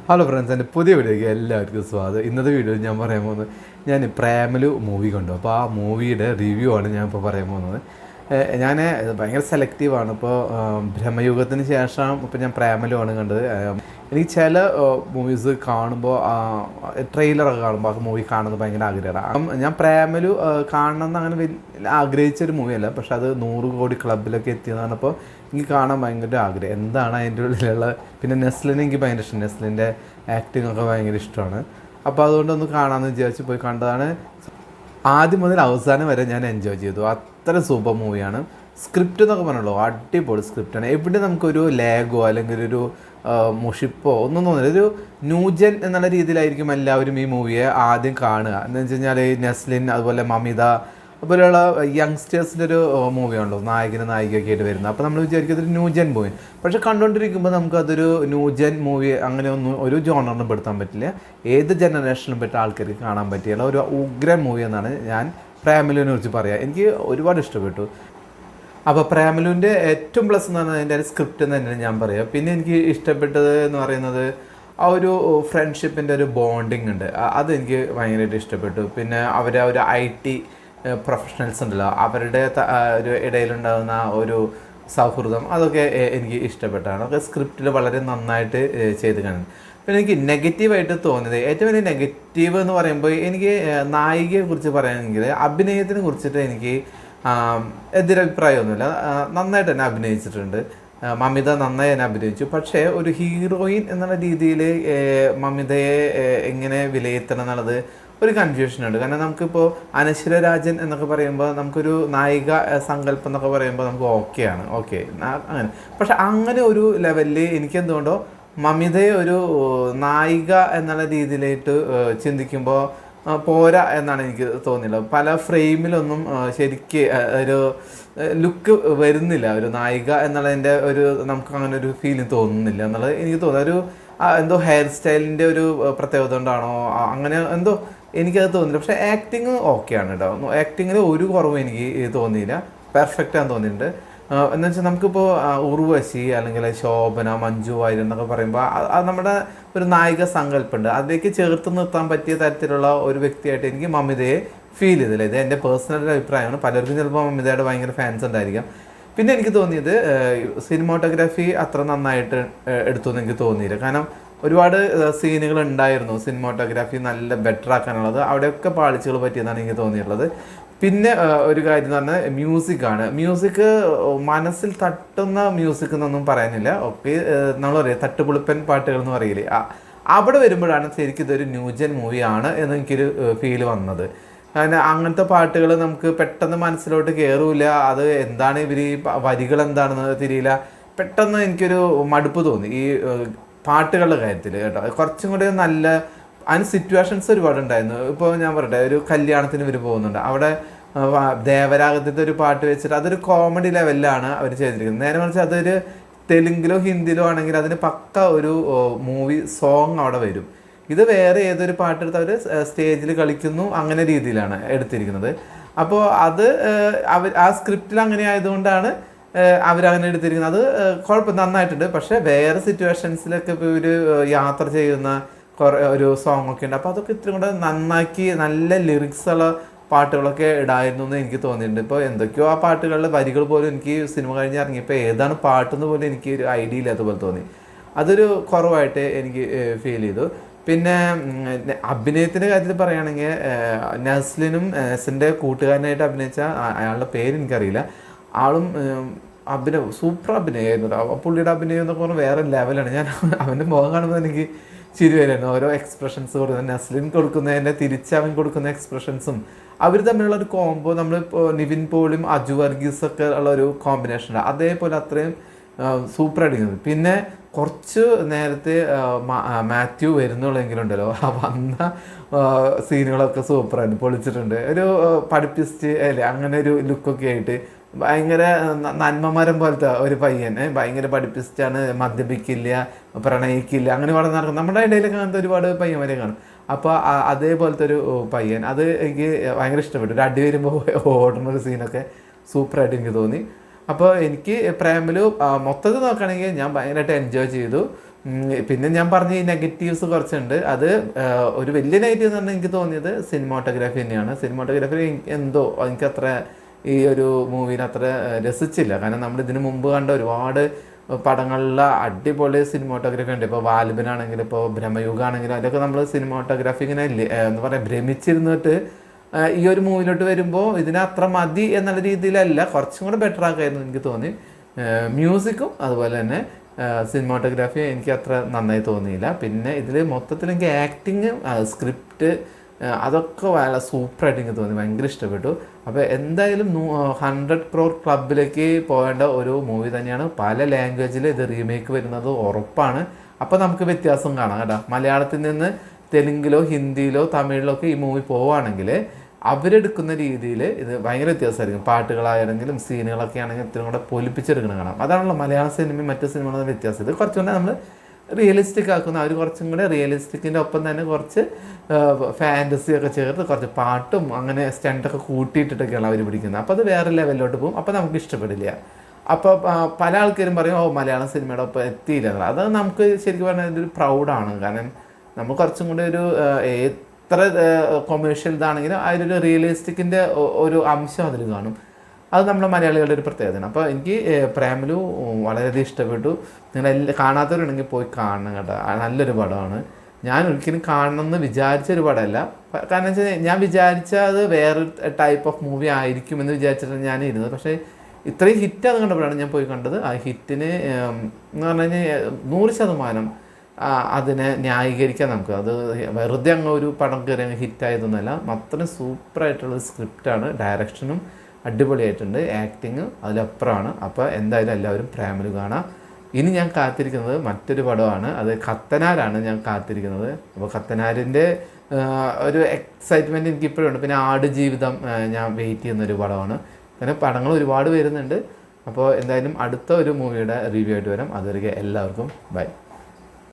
Hello friends, എൻ്റെ പുതിയ വീഡിയോയ്ക്ക് എല്ലാവർക്കും സ്വാഗതം. ഇന്നത്തെ വീഡിയോയിൽ ഞാൻ പറയാൻ പോകുന്നത് ഞാൻ പ്രേമലു മൂവി കണ്ടു. അപ്പോൾ ആ മൂവിയുടെ റിവ്യൂ ആണ് ഞാൻ ഇപ്പോൾ പറയാൻ പോകുന്നത്. ഞാൻ ഭയങ്കര സെലക്റ്റീവാണ്. ഇപ്പോൾ ബ്രഹ്മയുഗത്തിന് ശേഷം ഇപ്പോൾ ഞാൻ പ്രേമലു ആണ് കണ്ടത്. എനിക്ക് ചില മൂവീസ് കാണുമ്പോൾ ട്രെയിലറൊക്കെ കാണുമ്പോൾ ആ മൂവി കാണുന്നത് ഭയങ്കര ആഗ്രഹമാണ്. ഞാൻ പ്രേമലു കാണണമെന്ന് അങ്ങനെ വലിയ ആഗ്രഹിച്ചൊരു മൂവിയല്ല, പക്ഷെ അത് 100 കോടി ക്ലബിലൊക്കെ എത്തിയതാണ്. അപ്പോൾ എനിക്ക് കാണാൻ ഭയങ്കര ആഗ്രഹം. എന്താണ് അതിൻ്റെ ഉള്ളിലുള്ള, പിന്നെ നെസ്ലിനെ എനിക്ക് ഭയങ്കര ഇഷ്ടം. നെസ്ലിൻ്റെ ആക്ടിങ് ഒക്കെ ഭയങ്കര ഇഷ്ടമാണ്. അപ്പോൾ അതുകൊണ്ടൊന്ന് കാണാമെന്ന് വിചാരിച്ച് പോയി കണ്ടതാണ്. ആദ്യം മുതൽ അവസാനം വരെ ഞാൻ എൻജോയ് ചെയ്തു. അത്ര സൂപ്പർ മൂവിയാണ്. സ്ക്രിപ്റ്റ് എന്നൊക്കെ പറഞ്ഞല്ലോ, അടിപൊളി സ്ക്രിപ്റ്റാണ്. എവിടെ നമുക്കൊരു ലാഗോ അല്ലെങ്കിൽ ഒരു മുഷിപ്പോ ഒന്നും തോന്നില്ല. ഒരു ന്യൂജൻ എന്നുള്ള രീതിയിലായിരിക്കും എല്ലാവരും ഈ മൂവിയെ ആദ്യം കാണുക. എന്ന് വെച്ച് കഴിഞ്ഞാൽ നെസ്ലിൻ, അതുപോലെ മമിത, അതുപോലെയുള്ള യങ്സ്റ്റേഴ്സിൻ്റെ ഒരു മൂവിയാണല്ലോ, നായകനും നായികയൊക്കെ ആയിട്ട് വരുന്നത്. അപ്പോൾ നമ്മൾ വിചാരിക്കും അതൊരു ന്യൂജൻ മൂവി. പക്ഷെ കണ്ടുകൊണ്ടിരിക്കുമ്പോൾ നമുക്കതൊരു ന്യൂജൻ മൂവി അങ്ങനെ ഒന്നും ഒരു ജോണറിനും പെടുത്താൻ പറ്റില്ല. ഏത് ജനറേഷനിലും പെട്ട ആൾക്കാർക്ക് കാണാൻ പറ്റിയുള്ള ഒരു ഉഗ്രൻ മൂവി എന്നാണ് ഞാൻ പ്രേമലുവിനെ കുറിച്ച് പറയുക. എനിക്ക് ഒരുപാട് ഇഷ്ടപ്പെട്ടു. അപ്പോൾ പ്രേമലുവിൻ്റെ ഏറ്റവും പ്ലസ് എന്ന് പറഞ്ഞാൽ അതിൻ്റെ സ്ക്രിപ്റ്റ് എന്ന് തന്നെയാണ് ഞാൻ പറയുക. പിന്നെ എനിക്ക് ഇഷ്ടപ്പെട്ടത് എന്ന് പറയുന്നത് ആ ഒരു ഫ്രണ്ട്ഷിപ്പിൻ്റെ ഒരു ബോണ്ടിങ് ഉണ്ട്, അതെനിക്ക് ഭയങ്കരമായിട്ട് ഇഷ്ടപ്പെട്ടു. പിന്നെ അവരെ ഒരു IT പ്രൊഫഷണൽസ് ഉണ്ടല്ലോ, അവരുടെ ഒരു ഇടയിലുണ്ടാകുന്ന ഒരു സൗഹൃദം, അതൊക്കെ എനിക്ക് ഇഷ്ടപ്പെട്ടാണ്. അതൊക്കെ സ്ക്രിപ്റ്റിൽ വളരെ നന്നായിട്ട് ചെയ്ത് കാണുന്നത്. പിന്നെ എനിക്ക് നെഗറ്റീവായിട്ട് തോന്നിയത്, ഏറ്റവും വലിയ നെഗറ്റീവ് എന്ന് പറയുമ്പോൾ എനിക്ക് നായികയെ കുറിച്ച് പറയുകയാണെങ്കിൽ അഭിനയത്തിനെ കുറിച്ചിട്ട് എനിക്ക് എതിരഭിപ്രായമൊന്നുമില്ല. നന്നായിട്ട് തന്നെ അഭിനയിച്ചിട്ടുണ്ട്. മമിത നന്നായി തന്നെ അഭിനയിച്ചു. പക്ഷേ ഒരു ഹീറോയിൻ എന്നുള്ള രീതിയിൽ മമിതയെ എങ്ങനെ വിലയിരുത്തണം എന്നുള്ളത് ഒരു കൺഫ്യൂഷനുണ്ട്. കാരണം നമുക്കിപ്പോൾ അനശ്വര രാജൻ എന്നൊക്കെ പറയുമ്പോൾ നമുക്കൊരു നായിക സങ്കല്പം എന്നൊക്കെ പറയുമ്പോൾ നമുക്ക് ഓക്കെയാണ്, ഓക്കെ അങ്ങനെ. പക്ഷെ അങ്ങനെ ഒരു ലെവലിൽ എനിക്കെന്തുകൊണ്ടോ മമിതയെ ഒരു നായിക എന്നുള്ള രീതിയിലായിട്ട് ചിന്തിക്കുമ്പോൾ പോരാ എന്നാണ് എനിക്ക് തോന്നിയുള്ളത്. പല ഫ്രെയിമിലൊന്നും ശരിക്ക് ഒരു ലുക്ക് വരുന്നില്ല. ഒരു നായിക എന്നുള്ളതിൻ്റെ ഒരു നമുക്ക് അങ്ങനെ ഒരു ഫീലിംഗ് തോന്നുന്നില്ല എന്നുള്ളത് എനിക്ക് തോന്നുന്നു. ഒരു എന്തോ ഹെയർ സ്റ്റൈലിൻ്റെ ഒരു പ്രത്യേകത കൊണ്ടാണോ അങ്ങനെ എന്തോ എനിക്കത് തോന്നിയില്ല. പക്ഷേ ആക്ടിങ് ഓക്കെയാണ് കേട്ടോ. ആക്ടിങ്ങിൽ ഒരു കുറവും എനിക്ക് തോന്നിയില്ല. പെർഫെക്റ്റാന്ന് തോന്നിയിട്ടുണ്ട്. എന്ന് വെച്ചാൽ നമുക്കിപ്പോൾ ഉർവശി അല്ലെങ്കിൽ ശോഭന, മഞ്ജു വാര്യർ എന്നൊക്കെ പറയുമ്പോൾ അത് നമ്മുടെ ഒരു നായിക സങ്കല്പമുണ്ട്, അതിലേക്ക് ചേർത്ത് നിർത്താൻ പറ്റിയ തരത്തിലുള്ള ഒരു വ്യക്തിയായിട്ട് എനിക്ക് മമിതയെ ഫീൽ ചെയ്തില്ല. ഇത് എൻ്റെ പേഴ്സണൽ അഭിപ്രായമാണ്. പലർക്കും ചിലപ്പോൾ മമിതയുടെ ഭയങ്കര ഫാൻസ് ഉണ്ടായിരിക്കാം. പിന്നെ എനിക്ക് തോന്നിയത് സിനിമാറ്റോഗ്രാഫി അത്ര നന്നായിട്ട് എടുത്തു എന്ന് എനിക്ക് തോന്നിയില്ല. കാരണം ഒരുപാട് സീനുകൾ ഉണ്ടായിരുന്നു സിനിമാറ്റോഗ്രാഫി നല്ല ബെറ്റർ ആക്കാനുള്ളത്, അവിടെയൊക്കെ പാളിച്ചുകൾ പറ്റിയെന്നാണ് എനിക്ക് തോന്നിയിട്ടുള്ളത്. പിന്നെ ഒരു കാര്യം എന്ന് പറഞ്ഞാൽ മ്യൂസിക്കാണ്. മ്യൂസിക് മനസ്സിൽ തട്ടുന്ന മ്യൂസിക് എന്നൊന്നും പറയാനില്ല. ഒക്കെ നമ്മൾ പറയും തട്ടുപൊളിപ്പൻ പാട്ടുകൾ എന്ന് പറയില്ലേ, അവിടെ വരുമ്പോഴാണ് ശരിക്കും ഇതൊരു ന്യൂജൻ മൂവിയാണ് എന്ന് എനിക്കൊരു ഫീൽ വന്നത്. കാരണം അങ്ങനത്തെ പാട്ടുകൾ നമുക്ക് പെട്ടെന്ന് മനസ്സിലോട്ട് കയറൂല. അത് എന്താണ് ഇവർ ഈ വരികൾ എന്താണെന്ന് തിരിയില്ല. പെട്ടെന്ന് എനിക്കൊരു മടുപ്പ് തോന്നി ഈ പാട്ടുകളുടെ കാര്യത്തിൽ കേട്ടോ. കുറച്ചും കൂടി നല്ല അതിന് സിറ്റുവേഷൻസ് ഒരുപാടുണ്ടായിരുന്നു. ഇപ്പോൾ ഞാൻ പറയട്ടെ, ഒരു കല്യാണത്തിന് ഇവർ പോകുന്നുണ്ട്, അവിടെ ദേവരാഗത്തിൻ്റെ ഒരു പാട്ട് വെച്ചിട്ട് അതൊരു കോമഡി ലെവലിലാണ് അവർ ചെയ്തിരിക്കുന്നത്. നേരെ മറിച്ച് അതൊരു തെലുങ്കിലോ ഹിന്ദിയിലോ ആണെങ്കിൽ അതിന് പക്ക ഒരു മൂവി സോങ് അവിടെ വരും. ഇത് വേറെ ഏതൊരു പാട്ടെടുത്ത് അവർ സ്റ്റേജിൽ കളിക്കുന്നു, അങ്ങനെ രീതിയിലാണ് എടുത്തിരിക്കുന്നത്. അപ്പോൾ അത് ആ സ്ക്രിപ്റ്റിൽ അങ്ങനെ ആയതുകൊണ്ടാണ് അവരങ്ങനെ എടുത്തിരിക്കുന്നത്. അത് കുഴപ്പം നന്നായിട്ടുണ്ട്. പക്ഷേ വേറെ സിറ്റുവേഷൻസിലൊക്കെ ഇപ്പോൾ ഒരു യാത്ര ചെയ്യുന്ന ഒരു സോങ് ഒക്കെ ഉണ്ട്. അപ്പോൾ അതൊക്കെ ഇത്തിരി കൂടെ നന്നാക്കി നല്ല ലിറിക്സുള്ള പാട്ടുകളൊക്കെ ഇടായിരുന്നു എന്ന് എനിക്ക് തോന്നിയിട്ടുണ്ട്. ഇപ്പോൾ എന്തൊക്കെയോ ആ പാട്ടുകളുടെ വരികൾ പോലും എനിക്ക് സിനിമ കഴിഞ്ഞ് ഇറങ്ങിയപ്പോൾ ഏതാണ് പാട്ടെന്ന് പോലും എനിക്ക് ഒരു ഐഡിയ ഇല്ലാത്തപോലെ തോന്നി. അതൊരു കുറവായിട്ട് എനിക്ക് ഫീൽ ചെയ്തു. പിന്നെ അഭിനയത്തിൻ്റെ കാര്യത്തിൽ പറയുകയാണെങ്കിൽ നസ്ലിനും നസിൻ്റെ കൂട്ടുകാരനായിട്ട് അഭിനയിച്ച അയാളുടെ പേര് എനിക്കറിയില്ല, ആളും അഭിനയം സൂപ്പർ അഭിനയമായിരുന്നു. പുള്ളിയുടെ അഭിനയം എന്നൊക്കെ പറഞ്ഞാൽ വേറെ ലെവലാണ്. ഞാൻ അവൻ്റെ മുഖം കാണുമ്പോൾ എനിക്ക് ചിരി വരായിരുന്നു. ഓരോ എക്സ്പ്രഷൻസ് കൊടുക്കുന്നത്, നസ്ലിൻ കൊടുക്കുന്നതിൻ്റെ തിരിച്ചവൻ കൊടുക്കുന്ന എക്സ്പ്രഷൻസും അവർ തമ്മിലുള്ള ഒരു കോംബോ, നമ്മളിപ്പോൾ നിവിൻ പോളും അജു വർഗീസൊക്കെ ഉള്ള ഒരു കോമ്പിനേഷൻ, അതേപോലെ അത്രയും സൂപ്പർ അടിക്കുന്നത്. പിന്നെ കുറച്ച് നേരത്തെ മാത്യു വരുന്നുള്ളെങ്കിലുണ്ടല്ലോ, ആ വന്ന സീനുകളൊക്കെ സൂപ്പറായിട്ട് പൊളിച്ചിട്ടുണ്ട്. ഒരു പഠിപ്പിസ്റ്റ് അല്ലേ, അങ്ങനെ ഒരു ലുക്കൊക്കെ ആയിട്ട് ഭയങ്കര നന്മമരം പോലത്തെ ഒരു പയ്യൻ, ഭയങ്കര പഠിപ്പിസ്റ്റാണ്, മദ്യപിക്കില്ല, പ്രണയിക്കില്ല, അങ്ങനെ വളരെ നടക്കും. നമ്മുടെ ഇടയിലൊക്കെ അങ്ങനത്തെ ഒരുപാട് പയ്യന്മാരെ കാണും. അപ്പോൾ അതേപോലത്തെ ഒരു പയ്യൻ, അത് എനിക്ക് ഭയങ്കര ഇഷ്ടപ്പെട്ടു. ഒരു അടി വരുമ്പോൾ ഓടുന്ന ഒരു സീനൊക്കെ സൂപ്പറായിട്ട് എനിക്ക് തോന്നി. അപ്പോൾ എനിക്ക് പ്രേമലു മൊത്തത്തിൽ നോക്കുകയാണെങ്കിൽ ഞാൻ ഭയങ്കരമായിട്ട് എൻജോയ് ചെയ്തു. പിന്നെ ഞാൻ പറഞ്ഞ ഈ നെഗറ്റീവ്സ് കുറച്ചുണ്ട്. അത് ഒരു വലിയ നെഗറ്റീവ് എന്ന് പറഞ്ഞാൽ എനിക്ക് തോന്നിയത് സിനിമാറ്റോഗ്രാഫി തന്നെയാണ്. സിനിമാറ്റോഗ്രാഫി എന്തോ എനിക്കത്ര ഈ ഒരു മൂവിനെ അത്ര രസിച്ചില്ല. കാരണം നമ്മൾ ഇതിനു മുമ്പ് കണ്ട ഒരുപാട് പടങ്ങളിലെ അടിപൊളി സിനിമാറ്റോഗ്രാഫി ഉണ്ട്. ഇപ്പോൾ വാലിബനാണെങ്കിലും ഇപ്പോൾ ബ്രഹ്മയുഗമാണെങ്കിലും അതിലൊക്കെ നമ്മൾ സിനിമാറ്റോഗ്രാഫി ഇങ്ങനെ എന്താ പറയുക ഭ്രമിച്ചിരുന്നിട്ട് ഈ ഒരു മൂവിലോട്ട് വരുമ്പോൾ ഇതിന് അത്ര മതി എന്നുള്ള രീതിയിലല്ല, കുറച്ചും കൂടെ ബെറ്റർ ആക്കായിരുന്നു എനിക്ക് തോന്നി. മ്യൂസിക്കും അതുപോലെ തന്നെ സിനിമാറ്റോഗ്രാഫി എനിക്ക് അത്ര നന്നായി തോന്നിയില്ല. പിന്നെ ഇതിൽ മൊത്തത്തിൽ എനിക്ക് ആക്ടിങ്, സ്ക്രിപ്റ്റ് അതൊക്കെ വളരെ സൂപ്പറായിട്ട് എനിക്ക് തോന്നി, ഭയങ്കര ഇഷ്ടപ്പെട്ടു. അപ്പോൾ എന്തായാലും 100 crore ക്ലബിലേക്ക് പോകേണ്ട ഒരു മൂവി തന്നെയാണ്. പല ലാംഗ്വേജിൽ ഇത് റീമേക്ക് വരുന്നത് ഉറപ്പാണ്. അപ്പോൾ നമുക്ക് വ്യത്യാസം കാണാം കേട്ടോ. മലയാളത്തിൽ നിന്ന് തെലുങ്കിലോ ഹിന്ദിയിലോ തമിഴിലോ ഒക്കെ ഈ മൂവി പോവുകയാണെങ്കിൽ അവരെടുക്കുന്ന രീതിയിൽ ഇത് ഭയങ്കര വ്യത്യാസമായിരിക്കും. പാട്ടുകളാണെങ്കിലും സീനുകളൊക്കെ ആണെങ്കിൽ ഇത്തിരി കൂടെ പൊലിപ്പിച്ചെടുക്കണം കാണാം. അതാണല്ലോ മലയാള സിനിമയും മറ്റു സിനിമകളും വ്യത്യാസം. ഇത് കുറച്ചുകൂടെ നമ്മൾ റിയലിസ്റ്റിക് ആക്കുന്ന, അവർ കുറച്ചും കൂടെ റിയലിസ്റ്റിക്കിൻ്റെ ഒപ്പം തന്നെ കുറച്ച് ഫാൻറ്റസി ഒക്കെ ചേർത്ത് കുറച്ച് പാട്ടും അങ്ങനെ സ്റ്റണ്ടൊക്കെ കൂട്ടിയിട്ടിട്ടൊക്കെയാണ് അവർ പിടിക്കുന്നത്. അപ്പോൾ അത് വേറെ ലെവലിലോട്ട് പോകും. അപ്പോൾ നമുക്ക് ഇഷ്ടപ്പെടില്ല. അപ്പോൾ പല ആൾക്കാരും പറയും മലയാളം സിനിമയുടെ ഒപ്പം എത്തിയില്ല. അത് നമുക്ക് ശരിക്കും പറഞ്ഞാൽ ഇതൊരു പ്രൗഡാണ്. കാരണം നമ്മൾ കുറച്ചും കൂടെ ഒരു എത്ര കൊമേഴ്ഷ്യൽ ഇതാണെങ്കിലും അതിലൊരു റിയലിസ്റ്റിക്കിൻ്റെ ഒരു അംശം അതിൽ കാണും. അത് നമ്മുടെ മലയാളികളുടെ ഒരു പ്രത്യേകതയാണ്. അപ്പോൾ എനിക്ക് പ്രേമലു വളരെയധികം ഇഷ്ടപ്പെട്ടു. നിങ്ങൾ കാണാത്തവരുണ്ടെങ്കിൽ പോയി കാണണം കേട്ടോ. നല്ലൊരു പടമാണ്. ഞാൻ ഒരിക്കലും കാണണമെന്ന് വിചാരിച്ചൊരു പടമല്ല. കാരണം വെച്ചാൽ ഞാൻ വിചാരിച്ച അത് വേറൊരു ടൈപ്പ് ഓഫ് മൂവി ആയിരിക്കുമെന്ന് വിചാരിച്ചിട്ടാണ് ഞാൻ ഇരുന്നത്. പക്ഷേ ഇത്രയും ഹിറ്റാന്ന് കണ്ടപ്പോഴാണ് ഞാൻ പോയി കണ്ടത്. ആ ഹിറ്റിന് എന്ന് പറഞ്ഞു കഴിഞ്ഞാൽ 100% അതിനെ ന്യായീകരിക്കാൻ നമുക്ക്, അത് വെറുതെ അങ്ങ് ഒരു പടം കയറി അങ്ങ് ഹിറ്റായതൊന്നുമല്ല. അത്രയും സൂപ്പറായിട്ടുള്ള സ്ക്രിപ്റ്റാണ്, ഡയറക്ഷനും അടിപൊളിയായിട്ടുണ്ട്, ആക്ടിങ് അതിലപ്പുറമാണ്. അപ്പോൾ എന്തായാലും എല്ലാവരും പ്രേമലു കാണാം. ഇനി ഞാൻ കാത്തിരിക്കുന്നത് മറ്റൊരു പടമാണ്, അത് കത്തനാരാണ് ഞാൻ കാത്തിരിക്കുന്നത്. അപ്പോൾ കത്തനാരിൻ്റെ ഒരു എക്സൈറ്റ്മെൻറ്റ് എനിക്കിപ്പോഴും ഉണ്ട്. പിന്നെ ആടുജീവിതം ഞാൻ വെയിറ്റ് ചെയ്യുന്നൊരു പടമാണ്. അങ്ങനെ പടങ്ങൾ ഒരുപാട് വരുന്നുണ്ട്. അപ്പോൾ എന്തായാലും അടുത്ത ഒരു മൂവിയുടെ റിവ്യൂ ആയിട്ട് വരാം. അതുവരെ എല്ലാവർക്കും ബൈ.